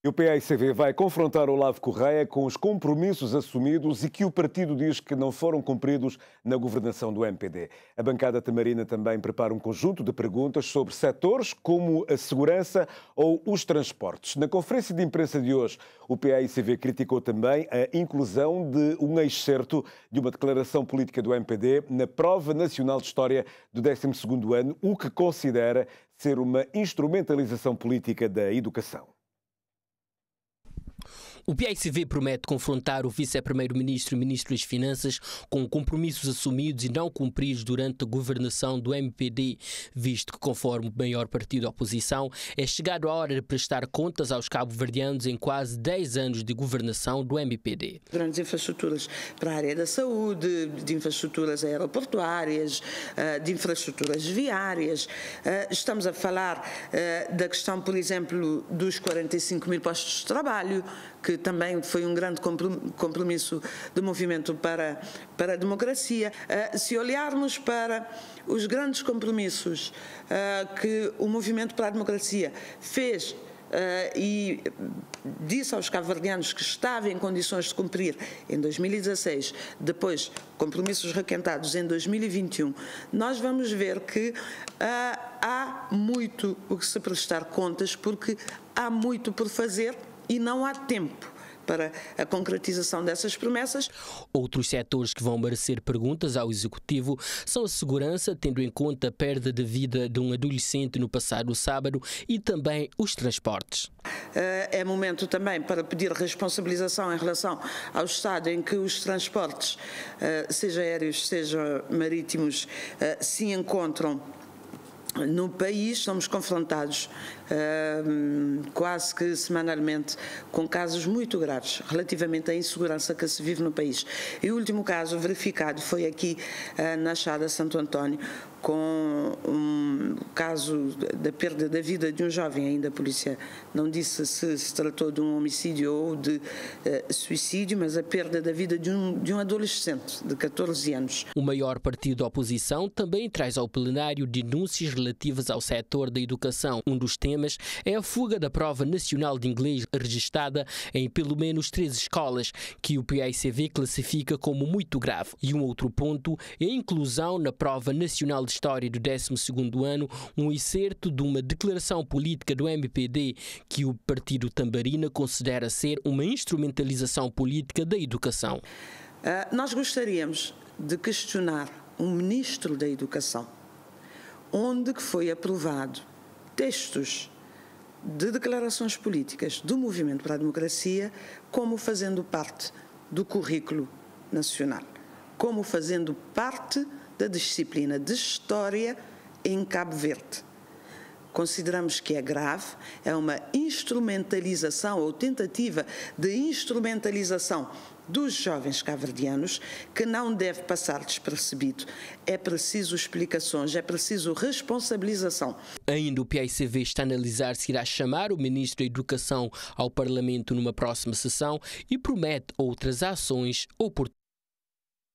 O PAICV vai confrontar Olavo Correia com os compromissos assumidos e que o partido diz que não foram cumpridos na governação do MPD. A bancada tamarina também prepara um conjunto de perguntas sobre setores como a segurança ou os transportes. Na conferência de imprensa de hoje, o PAICV criticou também a inclusão de um excerto de uma declaração política do MPD na Prova Nacional de História do 12º ano, o que considera ser uma instrumentalização política da educação. O PAICV promete confrontar o vice-primeiro-ministro e ministro das Finanças com compromissos assumidos e não cumpridos durante a governação do MPD, visto que, conforme o maior partido da oposição, é chegado a hora de prestar contas aos cabo-verdianos em quase 10 anos de governação do MPD. Grandes infraestruturas para a área da saúde, de infraestruturas aeroportuárias, de infraestruturas viárias. Estamos a falar da questão, por exemplo, dos 45 mil postos de trabalho, que também foi um grande compromisso do movimento para a democracia. Se olharmos para os grandes compromissos que o movimento para a democracia fez e disse aos cabo-verdianos que estava em condições de cumprir em 2016, depois compromissos requentados em 2021, nós vamos ver que há muito o que se prestar contas, porque há muito por fazer e não há tempo para a concretização dessas promessas. Outros setores que vão merecer perguntas ao Executivo são a segurança, tendo em conta a perda de vida de um adolescente no passado sábado, e também os transportes. É momento também para pedir responsabilização em relação ao estado em que os transportes, seja aéreos, seja marítimos, se encontram no país. Somos confrontados quase que semanalmente com casos muito graves relativamente à insegurança que se vive no país. E o último caso verificado foi aqui na Chada Santo António, com um caso da perda da vida de um jovem. Ainda a polícia não disse se tratou de um homicídio ou de suicídio, mas a perda da vida de um adolescente de 14 anos. O maior partido da oposição também traz ao plenário denúncias relativas ao setor da educação. Um dos temas é a fuga da Prova Nacional de Inglês, registada em pelo menos 3 escolas, que o PAICV classifica como muito grave. E um outro ponto é a inclusão na Prova Nacional de História do 12º ano, um excerto de uma declaração política do MPD, que o partido tamarina considera ser uma instrumentalização política da educação. Nós gostaríamos de questionar um ministro da Educação, onde que foi aprovado textos de declarações políticas do Movimento para a Democracia como fazendo parte do currículo nacional, como fazendo parte da disciplina de História em Cabo Verde. Consideramos que é grave, é uma instrumentalização ou tentativa de instrumentalização dos jovens cabo-verdianos, que não deve passar despercebido. É preciso explicações, é preciso responsabilização. Ainda o PAICV está a analisar se irá chamar o Ministro da Educação ao Parlamento numa próxima sessão e promete outras ações oportunas.